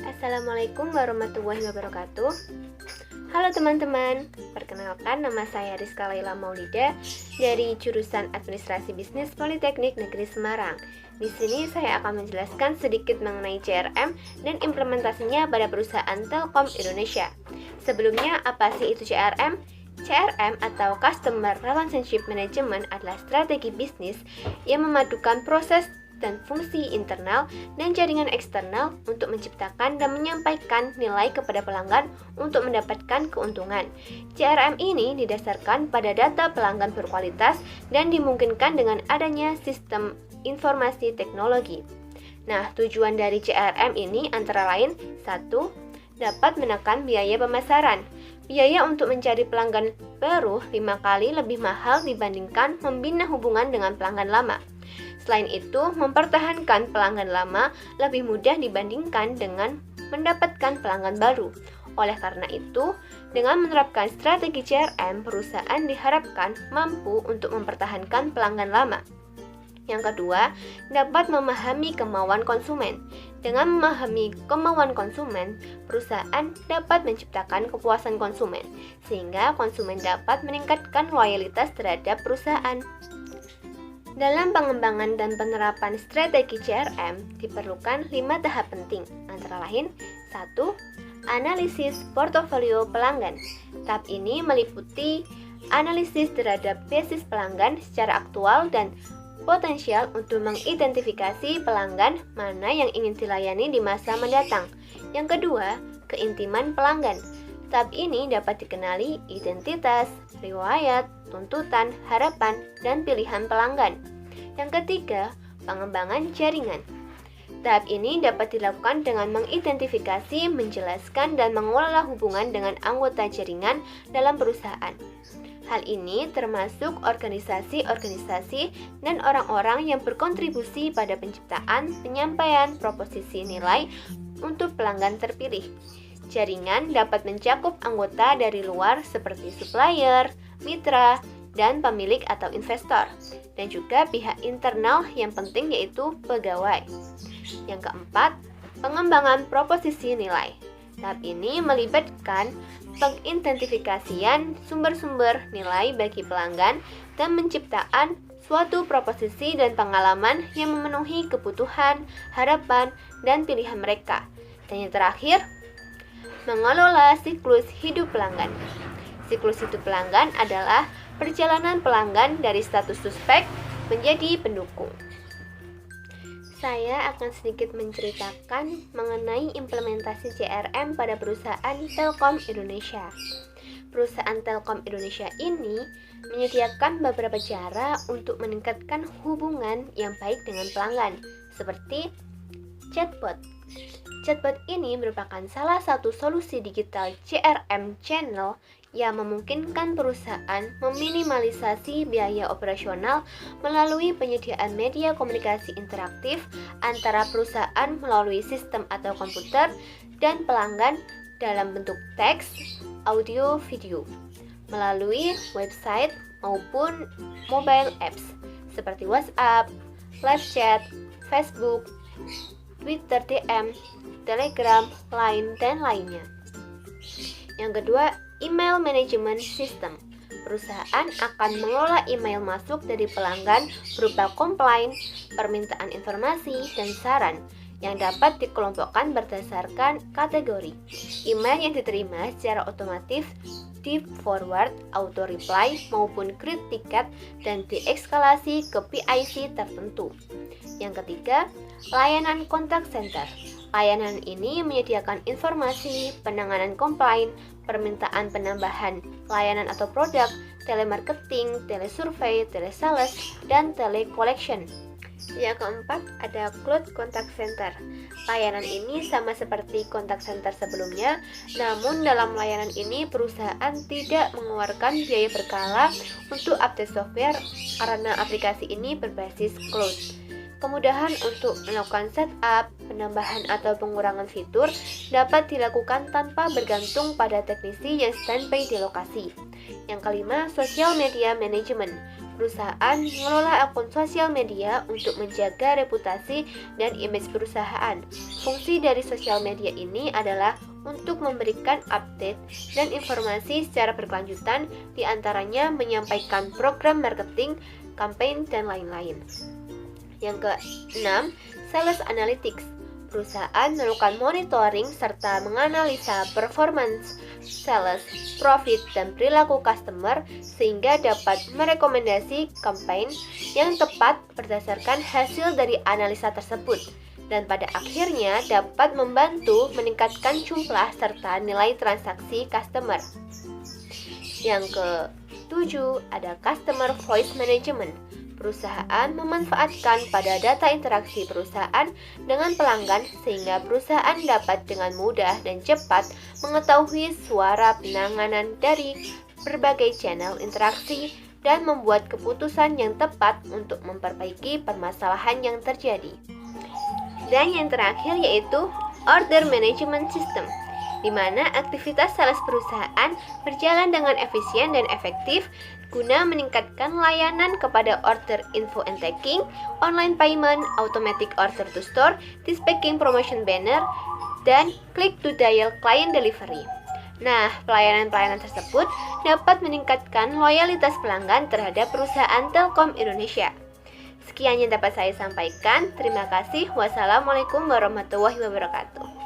Assalamualaikum warahmatullahi wabarakatuh. Halo teman-teman, perkenalkan nama saya Rizka Laila Maulida dari jurusan Administrasi Bisnis Politeknik Negeri Semarang. Di sini saya akan menjelaskan sedikit mengenai CRM dan implementasinya pada perusahaan Telkom Indonesia. Sebelumnya, apa sih itu CRM? CRM atau Customer Relationship Management adalah strategi bisnis yang memadukan proses dan fungsi internal dan jaringan eksternal untuk menciptakan dan menyampaikan nilai kepada pelanggan untuk mendapatkan keuntungan. CRM ini didasarkan pada data pelanggan berkualitas dan dimungkinkan dengan adanya sistem informasi teknologi. Nah, tujuan dari CRM ini antara lain: 1. Dapat menekan biaya pemasaran. Biaya untuk mencari pelanggan baru 5 kali lebih mahal dibandingkan membina hubungan dengan pelanggan lama. Selain itu, mempertahankan pelanggan lama lebih mudah dibandingkan dengan mendapatkan pelanggan baru. Oleh karena itu, dengan menerapkan strategi CRM, perusahaan diharapkan mampu untuk mempertahankan pelanggan lama. Yang kedua, dapat memahami kemauan konsumen. Dengan memahami kemauan konsumen, perusahaan dapat menciptakan kepuasan konsumen, sehingga konsumen dapat meningkatkan loyalitas terhadap perusahaan. Dalam pengembangan dan penerapan strategi CRM diperlukan 5 tahap penting, antara lain: 1. Analisis portofolio pelanggan. Tahap ini meliputi analisis terhadap basis pelanggan secara aktual dan potensial untuk mengidentifikasi pelanggan mana yang ingin dilayani di masa mendatang. Yang kedua, keintiman pelanggan. Tahap ini dapat dikenali identitas, riwayat, tuntutan, harapan, dan pilihan pelanggan. Yang ketiga, pengembangan jaringan. Tahap ini dapat dilakukan dengan mengidentifikasi, menjelaskan, dan mengelola hubungan dengan anggota jaringan dalam perusahaan. Hal ini termasuk organisasi-organisasi dan orang-orang yang berkontribusi pada penciptaan, penyampaian proposisi nilai untuk pelanggan terpilih. Jaringan dapat mencakup anggota dari luar seperti supplier, mitra, dan pemilik atau investor, dan juga pihak internal yang penting yaitu pegawai. Yang keempat, pengembangan proposisi nilai. Tahap ini melibatkan pengidentifikasian sumber-sumber nilai bagi pelanggan dan menciptakan suatu proposisi dan pengalaman yang memenuhi kebutuhan, harapan, dan pilihan mereka. Dan yang terakhir, mengelola siklus hidup pelanggan. Siklus hidup pelanggan adalah perjalanan pelanggan dari status suspek menjadi pendukung. Saya akan sedikit menceritakan mengenai implementasi CRM pada perusahaan Telkom Indonesia. Perusahaan Telkom Indonesia ini menyediakan beberapa cara untuk meningkatkan hubungan yang baik dengan pelanggan, seperti chatbot. Chatbot ini merupakan salah satu solusi digital CRM channel yang memungkinkan perusahaan meminimalisasi biaya operasional melalui penyediaan media komunikasi interaktif antara perusahaan melalui sistem atau komputer dan pelanggan dalam bentuk teks, audio, video, melalui website maupun mobile apps seperti WhatsApp, live chat, Facebook, Twitter DM, Telegram, Line, dan lainnya. Yang kedua, email management system. Perusahaan akan mengelola email masuk dari pelanggan berupa komplain, permintaan informasi, dan saran yang dapat dikelompokkan berdasarkan kategori. Email yang diterima secara otomatis di forward, auto reply, maupun create tiket dan dieskalasi ke PIC tertentu. Yang ketiga, layanan kontak center. Layanan ini menyediakan informasi, penanganan komplain, permintaan penambahan layanan atau produk, telemarketing, telesurvey, telesales, dan telecollection. Yang keempat, ada cloud contact center. Layanan ini sama seperti kontak center sebelumnya, namun dalam layanan ini perusahaan tidak mengeluarkan biaya berkala untuk update software karena aplikasi ini berbasis cloud. Kemudahan untuk melakukan setup, penambahan atau pengurangan fitur dapat dilakukan tanpa bergantung pada teknisi yang standby di lokasi. Yang kelima, social media management. Perusahaan mengelola akun sosial media untuk menjaga reputasi dan image perusahaan. Fungsi dari sosial media ini adalah untuk memberikan update dan informasi secara berkelanjutan, diantaranya menyampaikan program marketing, campaign, dan lain-lain. Yang ke-6, Sales Analytics. Perusahaan melakukan monitoring serta menganalisa performance sales, profit, dan perilaku customer sehingga dapat merekomendasi campaign yang tepat berdasarkan hasil dari analisa tersebut dan pada akhirnya dapat membantu meningkatkan jumlah serta nilai transaksi customer. Yang ke-7 ada Customer Voice Management. Perusahaan memanfaatkan pada data interaksi perusahaan dengan pelanggan sehingga perusahaan dapat dengan mudah dan cepat mengetahui suara penanganan dari berbagai channel interaksi dan membuat keputusan yang tepat untuk memperbaiki permasalahan yang terjadi. Dan yang terakhir yaitu Order Management System, di mana aktivitas sales perusahaan berjalan dengan efisien dan efektif guna meningkatkan layanan kepada order info and tagging, online payment, automatic order to store, dispatching promotion banner, dan click to dial client delivery. Nah, pelayanan-pelayanan tersebut dapat meningkatkan loyalitas pelanggan terhadap perusahaan Telkom Indonesia. Sekian yang dapat saya sampaikan. Terima kasih. Wassalamualaikum warahmatullahi wabarakatuh.